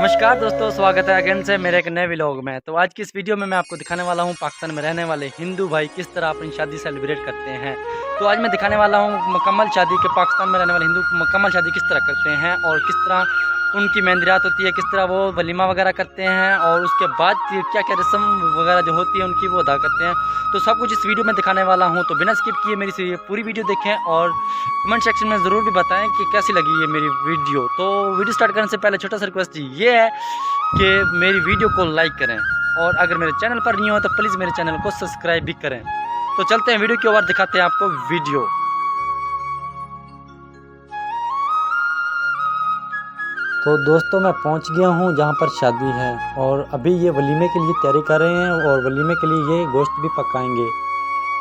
नमस्कार दोस्तों, स्वागत है अगेन से मेरे एक नए व्लॉग में। तो आज की इस वीडियो में मैं आपको दिखाने वाला हूँ पाकिस्तान में रहने वाले हिंदू भाई किस तरह अपनी शादी सेलिब्रेट करते हैं। तो आज मैं दिखाने वाला हूँ मुकम्मल शादी के पाकिस्तान में रहने वाले हिंदू मुकम्मल शादी किस तरह करते हैं और किस तरह उनकी मेहंदी रात होती है, किस तरह वो वलीमा वगैरह करते हैं और उसके बाद क्या क्या रस्म वगैरह जो होती है उनकी वो अदा करते हैं। तो सब कुछ इस वीडियो में दिखाने वाला हूँ, तो बिना स्किप किए मेरी पूरी वीडियो देखें और कमेंट सेक्शन में ज़रूर भी बताएं कि कैसी लगी ये मेरी वीडियो। तो वीडियो स्टार्ट करने से पहले छोटा सा रिक्वेस्ट ये है कि मेरी वीडियो को लाइक करें और अगर मेरे चैनल पर नहीं हो तो प्लीज़ मेरे चैनल को सब्सक्राइब भी करें। तो चलते हैं वीडियो की ओर, दिखाते हैं आपको वीडियो। तो दोस्तों मैं पहुंच गया हूं जहां पर शादी है और अभी ये वलीमे के लिए तैयारी कर रहे हैं और वलीमे के लिए ये गोश्त भी पकाएंगे।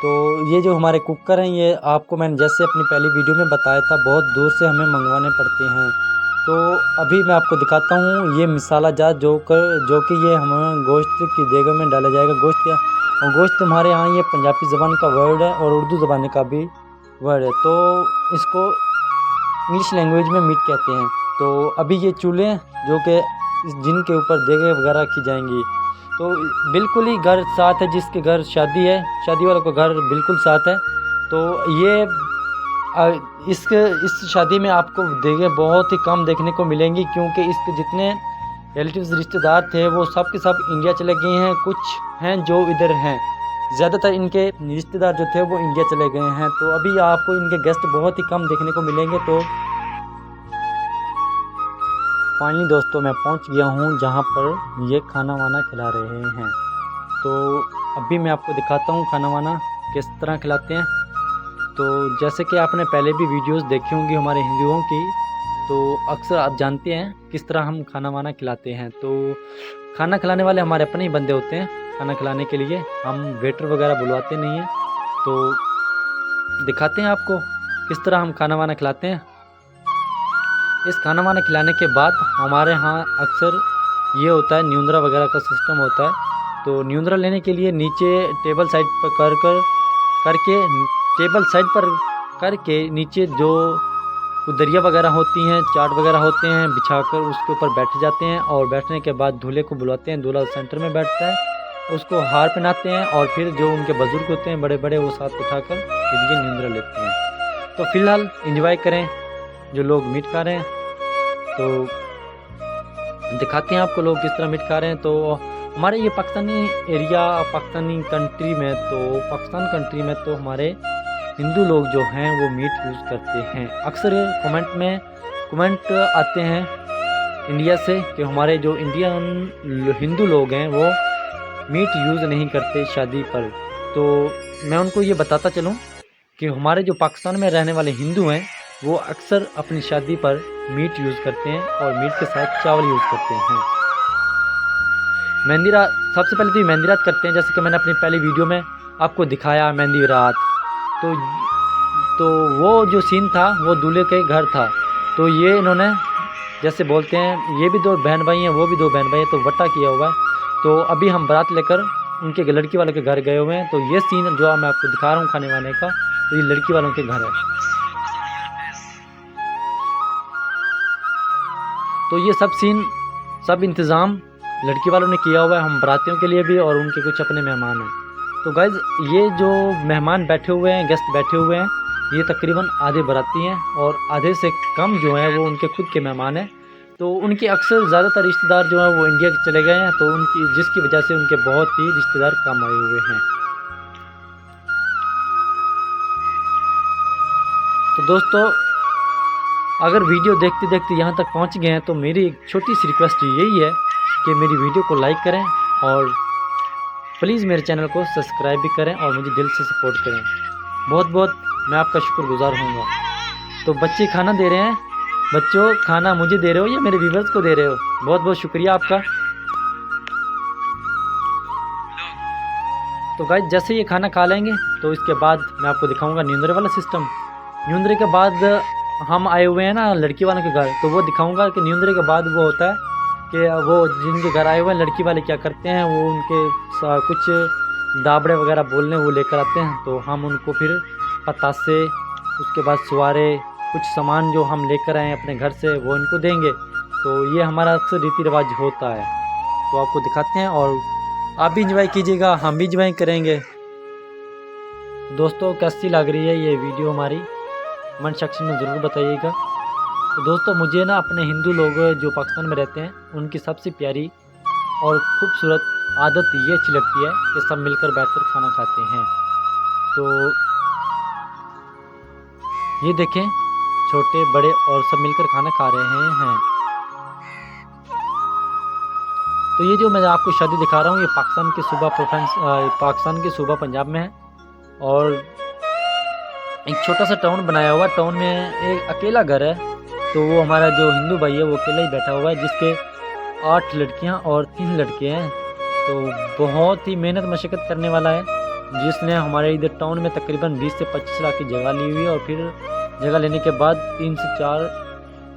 तो ये जो हमारे कुकर हैं ये आपको मैंने जैसे अपनी पहली वीडियो में बताया था बहुत दूर से हमें मंगवाने पड़ते हैं। तो अभी मैं आपको दिखाता हूँ ये मिसाला जात जो कि ये हमें गोश्त की देग में डाला जाएगा। गोश्त हमारे यहाँ ये पंजाबी ज़बान का वर्ड है और उर्दू ज़बान का भी वर्ड है, तो इसको इंग्लिश लैंग्वेज में मीट कहते हैं। तो अभी ये चूल्हे जो कि जिनके ऊपर देगे वगैरह रखी जाएंगी, तो बिल्कुल ही घर साथ है, जिसके घर शादी है शादी वालों का घर बिल्कुल साथ है। तो ये इस शादी में आपको देगे बहुत ही कम देखने को मिलेंगी, क्योंकि इसके जितने रिलेटिव्स रिश्तेदार थे वो सब के सब इंडिया चले गए हैं, कुछ हैं जो इधर हैं, ज़्यादातर इनके रिश्तेदार जो थे वो इंडिया चले गए हैं। तो अभी आपको इनके गेस्ट बहुत ही कम देखने को मिलेंगे। तो फाइनली दोस्तों मैं पहुंच गया हूं जहां पर ये खाना वाना खिला रहे हैं। तो अभी मैं आपको दिखाता हूं खाना वाना किस तरह खिलाते हैं। तो जैसे कि आपने पहले भी वीडियोस देखी होंगी हमारे हिंदुओं की, तो अक्सर आप जानते हैं किस तरह हम खाना वाना खिलाते हैं। तो खाना खिलाने वाले हमारे अपने ही बंदे होते हैं, खाना खिलाने के लिए हम वेटर वगैरह बुलवाते नहीं हैं। तो दिखाते हैं आपको किस तरह हम खाना वाना खिलाते हैं। इस खाना वाना खिलाने के बाद हमारे यहाँ अक्सर ये होता है न्यूंद्रा वगैरह का सिस्टम होता है। तो न्यूंद्रा लेने के लिए नीचे टेबल साइड पर टेबल साइड पर करके नीचे जो दरिया वगैरह होती हैं, चाट वगैरह होते हैं, बिछाकर उसके ऊपर बैठ जाते हैं और बैठने के बाद दूल्हे को बुलाते हैं। दूल्हा सेंटर में बैठता है, उसको हार पहनाते हैं और फिर जो उनके बुजुर्ग होते हैं बड़े बड़े वो साथ उठाकर फिर ये न्यूंद्रा लेते हैं। तो फिलहाल एंजॉय करें जो लोग मीट खा रहे हैं। तो दिखाते हैं आपको लोग किस तरह मीट खा रहे हैं। तो हमारे ये पाकिस्तानी एरिया पाकिस्तान कंट्री में तो हमारे हिंदू लोग जो हैं वो मीट यूज़ करते हैं। अक्सर कमेंट आते हैं इंडिया से कि हमारे जो इंडियन हिंदू लोग हैं वो मीट यूज़ नहीं करते शादी पर। तो मैं उनको ये बताता चलूँ कि हमारे जो पाकिस्तान में रहने वाले हिंदू हैं वो अक्सर अपनी शादी पर मीट यूज़ करते हैं और मीट के साथ चावल यूज़ करते हैं। मेहंदी रात सबसे पहले तो मेहंदी रात करते हैं, जैसे कि मैंने अपनी पहली वीडियो में आपको दिखाया मेहंदी रात। तो वो जो सीन था वो दूल्हे के घर था। तो ये इन्होंने जैसे बोलते हैं ये भी दो बहन भाई हैं, वो भी दो बहन भाई हैं, तो वट्टा किया हुआ है। तो अभी हम बारात लेकर उनके लड़की वालों के घर गए हुए हैं। तो ये सीन जो मैं आपको दिखा रहा हूँ खाने वाने का, तो ये लड़की वालों के घर है। तो ये सब सीन सब इंतज़ाम लड़की वालों ने किया हुआ है, हम बारातियों के लिए भी और उनके कुछ अपने मेहमान हैं। तो गाइज़ ये जो मेहमान बैठे हुए हैं, गेस्ट बैठे हुए हैं, ये तकरीबन आधे बाराती हैं और आधे से कम जो हैं वो उनके खुद के मेहमान हैं। तो उनके अक्सर ज़्यादातर रिश्तेदार जो हैं वो इंडिया चले गए हैं, तो जिसकी वजह से उनके बहुत ही रिश्तेदार कम आए हुए हैं। तो दोस्तों अगर वीडियो देखते देखते यहाँ तक पहुँच गए हैं तो मेरी एक छोटी सी रिक्वेस्ट यही है कि मेरी वीडियो को लाइक करें और प्लीज़ मेरे चैनल को सब्सक्राइब भी करें और मुझे दिल से सपोर्ट करें। बहुत बहुत मैं आपका शुक्रगुजार होऊंगा। तो बच्चे खाना दे रहे हैं, बच्चों खाना मुझे दे रहे हो या मेरे व्यूवर्स को दे रहे हो? बहुत बहुत शुक्रिया आपका। तो गाइस जैसे ये खाना खा लेंगे तो इसके बाद मैं आपको दिखाऊँगा न्यूंद्रे वाला सिस्टम। न्यूंद्रे के बाद हम आए हुए हैं ना लड़की वालों के घर, तो वो दिखाऊंगा कि न्यूंद्रे के बाद वो होता है कि वो जिनके घर आए हुए हैं लड़की वाले क्या करते हैं, वो उनके कुछ दाबड़े वगैरह बोलने वो लेकर आते हैं। तो हम उनको फिर पतासे, उसके बाद सुवारे, कुछ सामान जो हम लेकर आए अपने घर से वो इनको देंगे। तो ये हमारा अक्सर रीति रिवाज होता है, तो आपको दिखाते हैं और आप भी इंजॉय कीजिएगा, हम भी इंजॉय करेंगे। दोस्तों कैसी लग रही है ये वीडियो हमारी, कमेंट सेक्शन में ज़रूर बताइएगा। तो दोस्तों मुझे ना अपने हिंदू लोग जो पाकिस्तान में रहते हैं उनकी सबसे प्यारी और खूबसूरत आदत ये अच्छी लगती है कि सब मिलकर बैठकर खाना खाते हैं। तो ये देखें, छोटे बड़े और सब मिलकर खाना खा रहे हैं। तो ये जो मैं आपको शादी दिखा रहा हूँ ये पाकिस्तान के सूबा पंजाब में है, और एक छोटा सा टाउन बनाया हुआ, टाउन में एक अकेला घर है। तो वो हमारा जो हिंदू भाई है वो अकेला ही बैठा हुआ है, जिसके 8 लड़कियां और 3 लड़के हैं। तो बहुत ही मेहनत मशक्क़त करने वाला है, जिसने हमारे इधर टाउन में तकरीबन 20 से 25 लाख की जगह ली हुई है, और फिर जगह लेने के बाद 3 से 4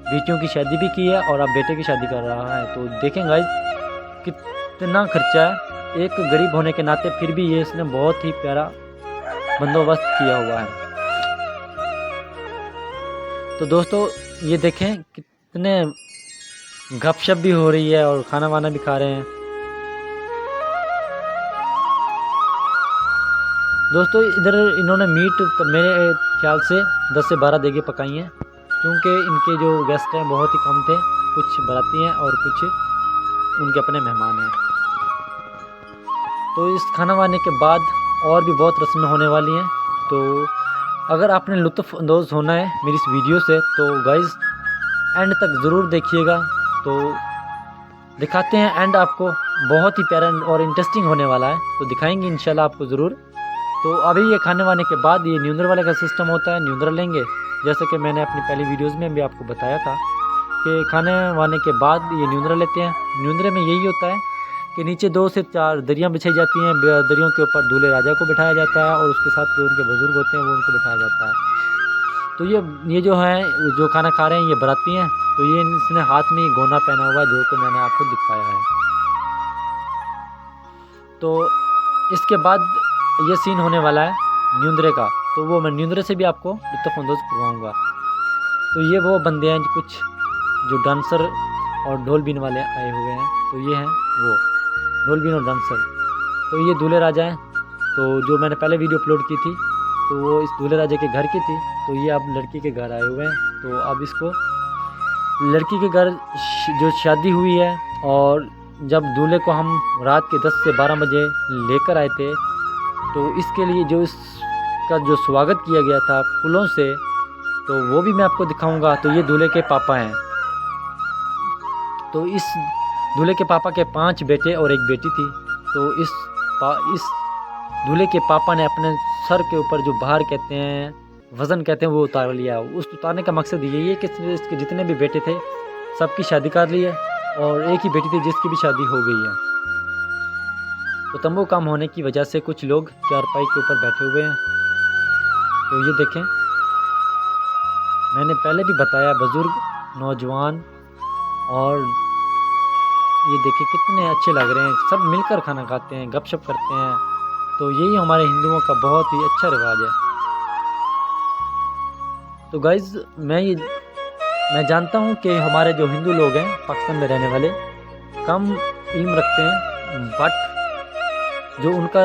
बेटियों की शादी भी की है, और अब बेटे की शादी कर रहा है। तो देखें गाइस कितना खर्चा है, एक गरीब होने के नाते फिर भी ये इसने बहुत ही प्यारा बंदोबस्त किया हुआ है। तो दोस्तों ये देखें कितने गपशप भी हो रही है और खाना वाना भी खा रहे हैं। दोस्तों इधर इन्होंने मीट मेरे ख्याल से 10 से 12 देगे पकाई हैं, क्योंकि इनके जो गेस्ट हैं बहुत ही कम थे, कुछ बाराती हैं और कुछ उनके अपने मेहमान हैं। तो इस खाना वाने के बाद और भी बहुत रस्में होने वाली हैं। तो अगर आपने लुत्फ़ अंदोज़ होना है मेरी इस वीडियो से तो गाइज़ एंड तक ज़रूर देखिएगा। तो दिखाते हैं एंड आपको, बहुत ही प्यारा और इंटरेस्टिंग होने वाला है, तो दिखाएंगे इंशाल्लाह आपको ज़रूर। तो अभी ये खाने वाने के बाद ये न्यूंदर वाले का सिस्टम होता है, न्यूंदर लेंगे, जैसे कि मैंने अपनी पहली वीडियोज़ में भी आपको बताया था कि खाने वाने के बाद ये न्यूंदरा लेते हैं। न्यूंदरे में यही होता है कि नीचे 2 से 4 दरियाँ बिछाई जाती हैं, दरियों के ऊपर दूल्हे राजा को बिठाया जाता है और उसके साथ जो उनके बुज़ुर्ग होते हैं वो उनको बिठाया जाता है। तो ये जो है जो खाना खा रहे हैं ये बाराती हैं। तो ये इसने हाथ में गोना पहना हुआ है, जो कि मैंने आपको दिखाया है। तो इसके बाद ये सीन होने वाला है न्यूंदरे का, तो वो मैं न्यूंदरे से भी आपको लुत्फ़अंदोज़ करवाऊँगा। तो ये वो बंदे हैं कुछ जो डांसर और ढोल बीन वाले आए हुए हैं। तो ये हैं वो ढोल बीन और डांसर। तो ये दूल्हे राजा हैं। तो जो मैंने पहले वीडियो अपलोड की थी तो वो इस दूल्हे राजा के घर की थी। तो ये अब लड़की के घर आए हुए हैं। तो अब इसको लड़की के घर जो शादी हुई है, और जब दूल्हे को हम रात के 10 से 12 बजे लेकर आए थे, तो इसके लिए जो इसका जो स्वागत किया गया था फूलों से, तो वो भी मैं आपको दिखाऊंगा। तो ये दूल्हे के पापा हैं। तो इस दूल्हे के पापा के 5 बेटे और 1 बेटी थी। तो इस दूल्हे के पापा ने अपने सर के ऊपर जो भार कहते हैं, वज़न कहते हैं, वो उतार लिया। उस उतारने का मकसद यही है कि इसके जितने भी बेटे थे सबकी शादी कर ली है, और एक ही बेटी थी जिसकी भी शादी हो गई है। तो तंबू काम होने की वजह से कुछ लोग चारपाई के ऊपर बैठे हुए हैं। तो ये देखें, मैंने पहले भी बताया, बुज़ुर्ग, नौजवान, और ये देखिए कितने अच्छे लग रहे हैं, सब मिलकर खाना खाते हैं, गपशप करते हैं। तो यही हमारे हिंदुओं का बहुत ही अच्छा रिवाज है। तो गाइज़ मैं जानता हूँ कि हमारे जो हिंदू लोग हैं पाकिस्तान में रहने वाले कम इल्म रखते हैं, बट जो उनका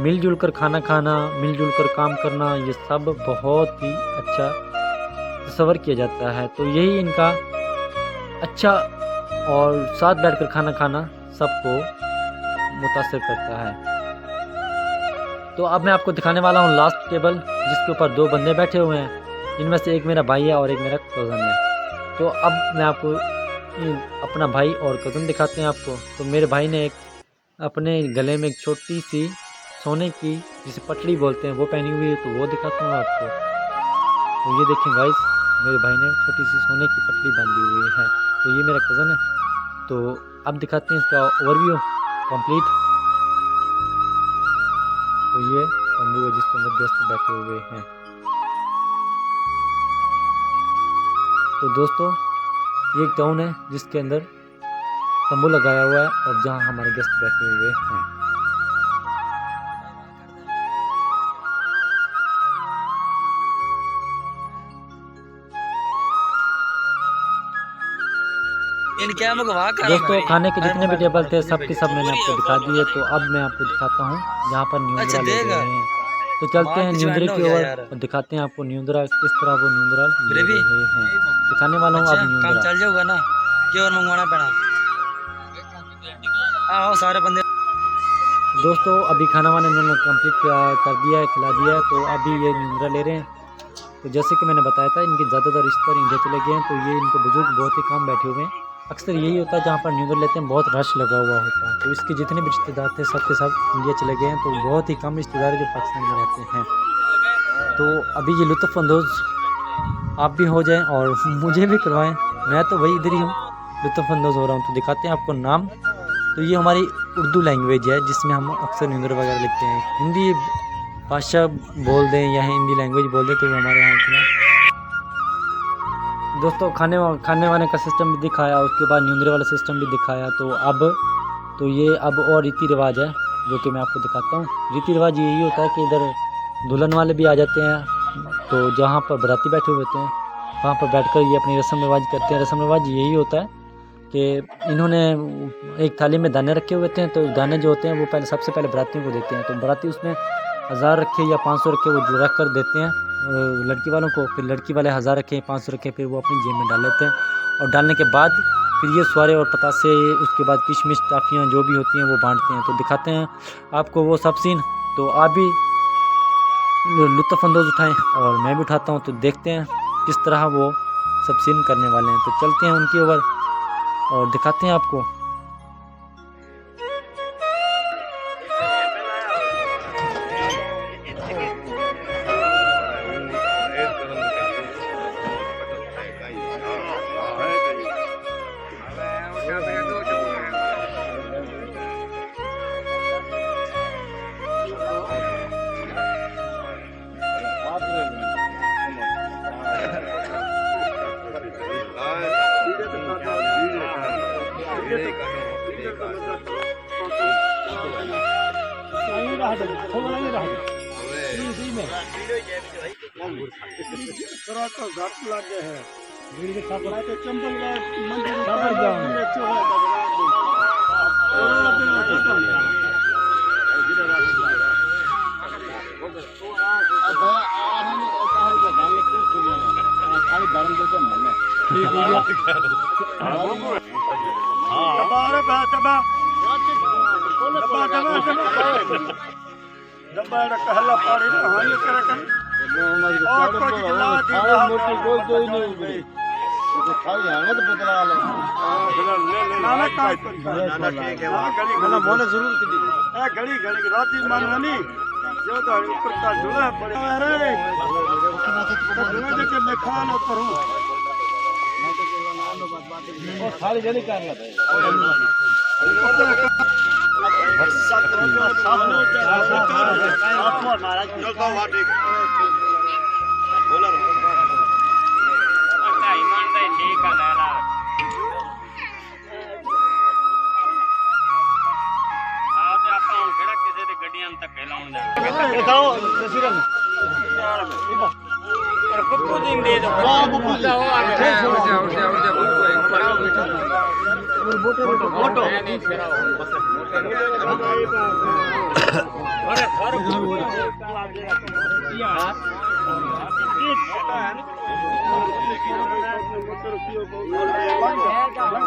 मिलजुल कर खाना खाना, मिलजुल कर काम करना, ये सब बहुत ही अच्छा तस्वर किया जाता है। तो यही इनका अच्छा, और साथ बैठकर खाना खाना सबको मुतासिर करता है। तो अब मैं आपको दिखाने वाला हूँ लास्ट टेबल, जिसके ऊपर 2 बंदे बैठे हुए हैं। इनमें से एक मेरा भाई है और एक मेरा कज़न है। तो अब मैं आपको अपना भाई और कज़न दिखाते हैं आपको। तो मेरे भाई ने अपने गले में एक छोटी सी सोने की, जिसे पटड़ी बोलते हैं, वो पहनी हुई है। तो वो दिखाता हूँ आपको। तो ये देखें गाइस, मेरे भाई ने छोटी सी सोने की पटड़ी बांधी हुई है। तो ये मेरा कज़न है। तो अब दिखाते हैं इसका ओवरव्यू कंप्लीट। तो ये तंबू है जिसके अंदर गेस्ट बैठे हुए हैं। तो दोस्तों ये एक टाउन है जिसके अंदर तंबू लगाया हुआ है और जहां हमारे गेस्ट बैठे हुए हैं। दोस्तों खाने के जितने भी टेबल थे सब के सब मैंने आपको दिखा दिए। तो अब मैं आपको दिखाता हूँ जहाँ पर न्यूंदरा ले रहे हैं। तो चलते हैं न्यूंदरे की ओर और दिखाते हैं आपको न्यूंदरा किस तरह वो न्यूंदरा ले रहे हैं। दिखाने वाला हूँ अब न्यूंदरा। चल जाऊंगा ना क्या और मंगवाना पड़ा। आओ सारे बंदे। दोस्तों अभी खाना वाना इन्होंने कंप्लीट कर दिया है, खिला दिया है। तो अभी ये न्यूंदरा ले रहे हैं। तो जैसे कि मैंने बताया था इनके ज़्यादातर रिश्तेदार इंडिया चले गए हैं। तो ये इनके बुजुर्ग बहुत ही कम बैठे हुए हैं। अक्सर यही होता है जहाँ पर न्यूंदरा लेते हैं बहुत रश लगा हुआ होता है। तो इसके जितने भी रिश्तेदार थे सब के सब इंडिया चले गए हैं। तो बहुत ही कम रिश्तेदार जो पाकिस्तान में रहते हैं। तो अभी ये लुत्फ़अंदोज़ आप भी हो जाएं और मुझे भी करवाएं। मैं तो वही इधर ही हूँ, लुत्फ़अंदोज़ हो रहा हूँ। तो दिखाते हैं आपको नाम। तो ये हमारी उर्दू लैंग्वेज है जिसमें हम अक्सर न्यूंदरा वगैरह लिखते हैं। हिंदी भाषा बोल दें या हिंदी लैंग्वेज बोल दें तो वो हमारे यहाँ इतना। दोस्तों खाने वाने का सिस्टम भी दिखाया, उसके बाद न्यूंदरे वाला सिस्टम भी दिखाया। तो ये अब और रीति रिवाज है जो कि मैं आपको दिखाता हूँ। रीति रिवाज यही होता है कि इधर दुल्हन वाले भी आ जाते हैं। तो जहाँ पर बाराती बैठे हुए होते हैं वहाँ पर बैठकर ये अपनी रस्म रिवाज करते हैं। रस्म रिवाज यही होता है कि इन्होंने एक थाली में दाने रखे हुए हैं। तो दाने जो होते हैं वो सबसे पहले बारातियों को देते हैं। तो बाराती उसमें 1000 रखे या 500 रखे वो रख कर देते हैं लड़की वालों को। फिर लड़की वाले 1000 रखे 500 रखे फिर वो अपनी जेब में डाल लेते हैं। और डालने के बाद फिर ये स्वारे और पतासे, उसके बाद किशमिश टाफियाँ जो भी होती हैं वो बांटते हैं। तो दिखाते हैं आपको वो सब सीन। तो आप भी लुत्फ़अंदोज़ उठाएं और मैं भी उठाता हूं। तो देखते हैं किस तरह वो सब सीन करने वाले हैं। तो चलते हैं उनकी ओर और दिखाते हैं आपको।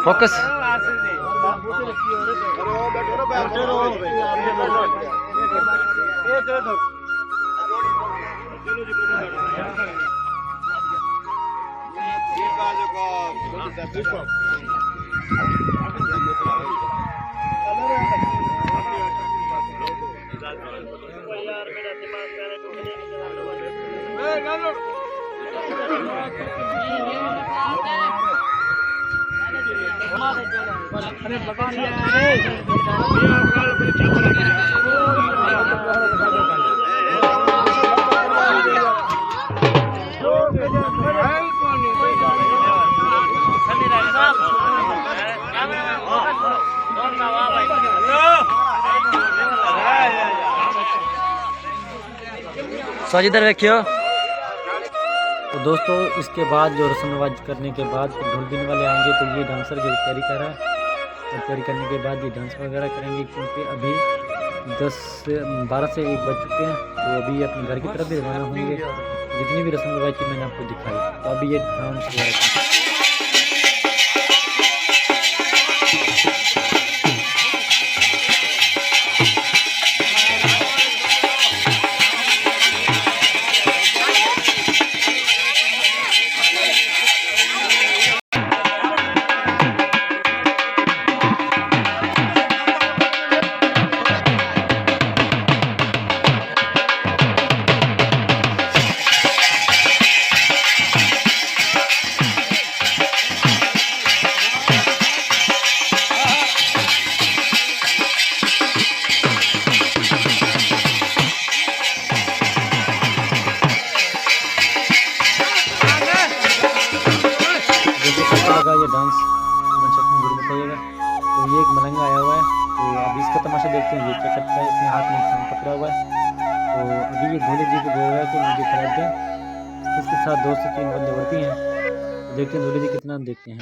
फोकस सो इधर रखियो। तो दोस्तों इसके बाद जो रस्म रवाज करने के बाद ढोल बीन वाले आएंगे, तो ये डांसर जो तैयारी कर रहा है और तैयारी करने के बाद ये डांस वगैरह करेंगे, क्योंकि अभी 12 से 1 बज चुके हैं। तो अभी अपने घर की तरफ भी रवाना होंगे। जितनी भी रस्म रवाज थी मैंने आपको दिखाई, तो अभी ये डांस वगैरह लगा ये डांस कमेंट सेक्शन में जरूर बताइएगा। तो ये एक मलंगा आया हुआ है, तो अभी इसका तमाशा देखते हैं ये क्या करता है। इसने हाथ में इंसान पकड़ा हुआ है, तो अभी ये दूल्हे जी को बोल रहा है कि मुझे खिला दें। इसके साथ 2 से 3 बंदे बढ़ती हैं, तो देखते हैं दूल्हे जी कितना देखते हैं।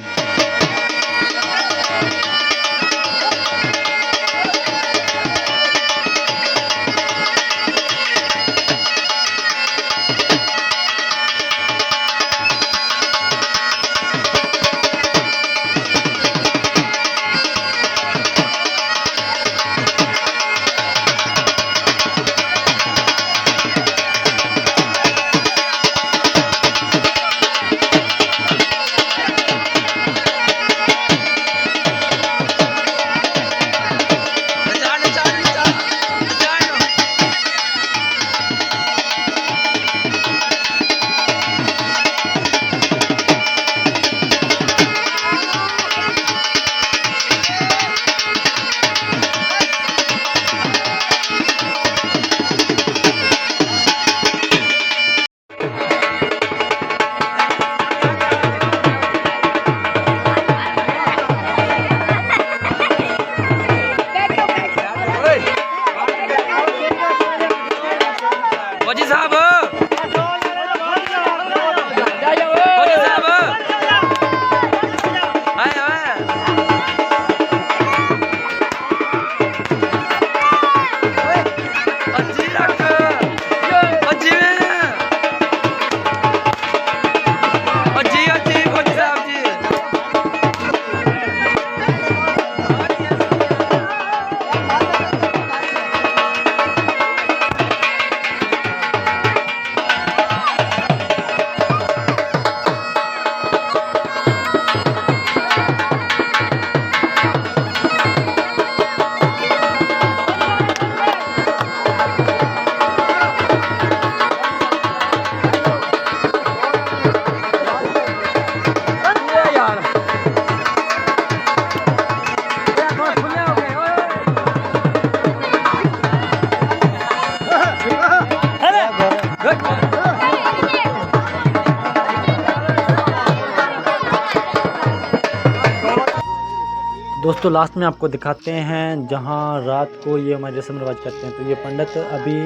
दोस्तों लास्ट में आपको दिखाते हैं जहां रात को ये हमारे रस्म रवाज करते हैं। तो ये पंडित अभी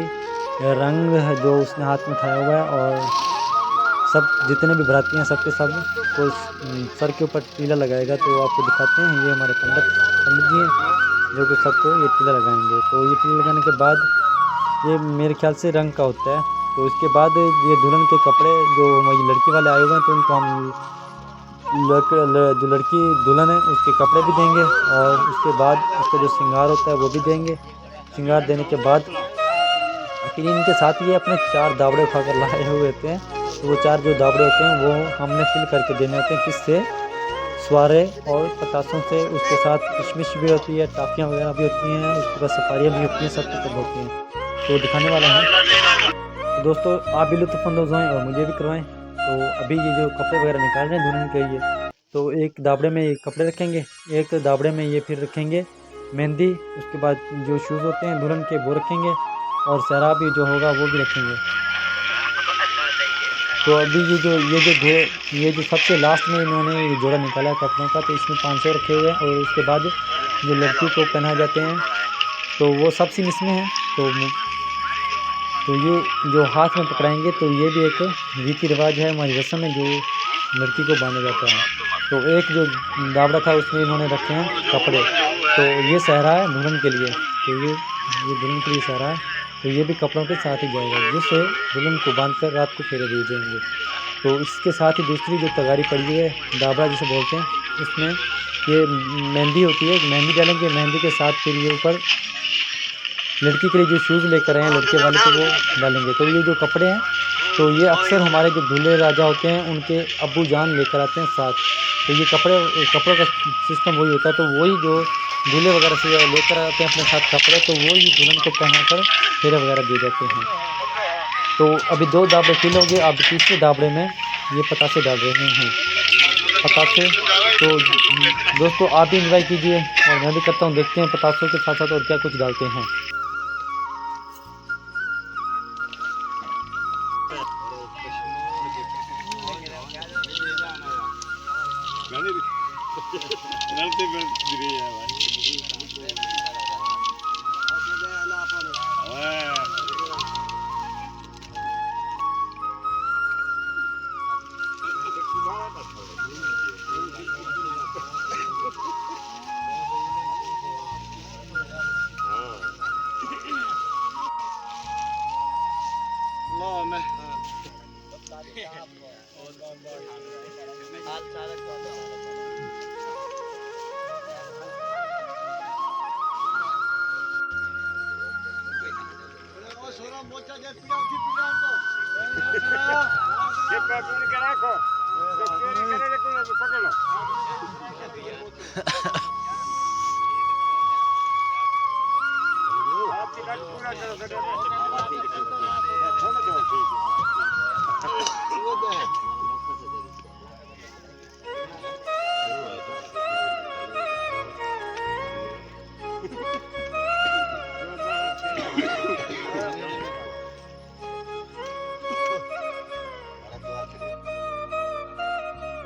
रंग है जो उसने हाथ में उठाया हुआ है, और सब जितने भी बराती हैं सबके सब को सर के ऊपर टीला लगाएगा। तो आपको दिखाते हैं, ये हमारे पंडित जी हैं जो कि सबको ये टीला लगाएंगे। तो ये टीला लगाने के बाद ये मेरे ख्याल से रंग का होता है। तो इसके बाद ये दुल्हन के कपड़े जो लड़की वाले आए हुए हैं, तो उनको हम जो लड़की दुल्हन है उसके कपड़े भी देंगे, और उसके बाद उसका जो श्रृंगार होता है वो भी देंगे। श्रृंगार देने के बाद फिर इनके साथ ये अपने 4 दावड़े उठा कर लाए हुए होते हैं। तो वो 4 जो दावड़े होते हैं वो हमने फिल करके देने होते हैं। किससे? स्वारे और पतासों से। उसके साथ किशमिश भी होती है, टाफियाँ वगैरह भी होती हैं, उसके बाद सफारियाँ भी होती हैं, सब कुछ होती हैं। तो दिखाने वाला है। तो दोस्तों आप भी लुत्फ़अंदोज़ होएं और मुझे भी करवाएं। तो अभी ये जो कपड़े वगैरह निकाल रहे हैं दुल्हन के लिए, तो एक दावड़े में ये कपड़े रखेंगे, एक दावड़े में ये फिर रखेंगे मेहंदी। उसके बाद जो शूज़ होते हैं दुल्हन के वो रखेंगे, और सहरा भी जो होगा वो भी रखेंगे। तो अभी ये जो सबसे लास्ट में इन्होंने ये जोड़ा निकाला है कपड़ों का, तो इसमें 500 रखे हुए हैं। और उसके बाद जो लड़की को पहनाए जाते हैं तो वो सब सिम इसमें है। तो तो ये जो हाथ में पकड़ाएंगे तो ये भी एक रीति रिवाज है, हमारी रस्म है जो लड़की को बांधा जाता है। तो एक जो दावड़ा था उसमें इन्होंने रखे हैं कपड़े, तो ये सहरा है दुल्हन के लिए, तो ये दुल्हन के लिए सहरा है, तो ये भी कपड़ों के साथ ही जाएगा, जिससे दुल्हन को बांधकर रात को फेरे दिए जाएंगे। तो इसके साथ ही दूसरी जो तगारी पड़ी हुई है, दाबड़ा जिसे बोलते हैं, उसमें ये मेहंदी होती है, मेहंदी डालेंगे। मेहंदी के साथ फिर ये ऊपर लड़की के लिए जो शूज़ लेकर आए हैं लड़के वाले, तो वो डालेंगे। तो ये जो कपड़े हैं तो ये अक्सर हमारे जो दूल्हे राजा होते हैं उनके अब्बू जान लेकर आते हैं साथ। तो ये कपड़ों का सिस्टम वही होता है, तो वही जो दूल्हे वगैरह से लेकर आते हैं अपने साथ कपड़े, तो वही दुल्हन को पहनाकर फेरे वगैरह दिए जाते हैं। तो अभी 2 दावड़े फिल हो गए, अब तीसरे दावड़े में ये पतासे डाल रहे हैं, पतासे। तो दोस्तों आप भी एंजॉय कीजिए और मैं भी करता हूँ, देखते हैं पतासों के साथ साथ और क्या कुछ डालते हैं।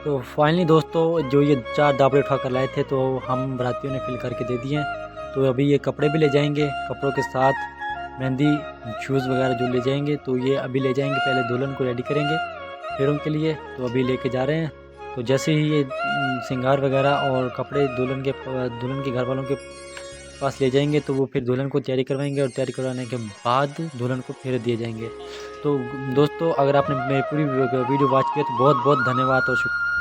तो फाइनली दोस्तों जो ये 4 दावड़े उठा कर लाए थे तो हम बरातियों ने फिल करके दे दिए हैं। तो अभी ये कपड़े भी ले जाएंगे, कपड़ों के साथ मेहंदी शूज़ वगैरह जो ले जाएंगे, तो ये अभी ले जाएंगे। पहले दुल्हन को रेडी करेंगे फेरों के लिए, तो अभी लेके जा रहे हैं। तो जैसे ही ये श्रृंगार वगैरह और कपड़े दुल्हन के घर वालों के पास ले जाएंगे, तो वो फिर दुल्हन को तैयारी करवाएंगे और तैयारी करवाने के बाद दुल्हन को फेरे दिए जाएंगे। तो दोस्तों अगर आपने मेरी पूरी वीडियो वॉच की तो बहुत बहुत धन्यवाद और शुक्रिया।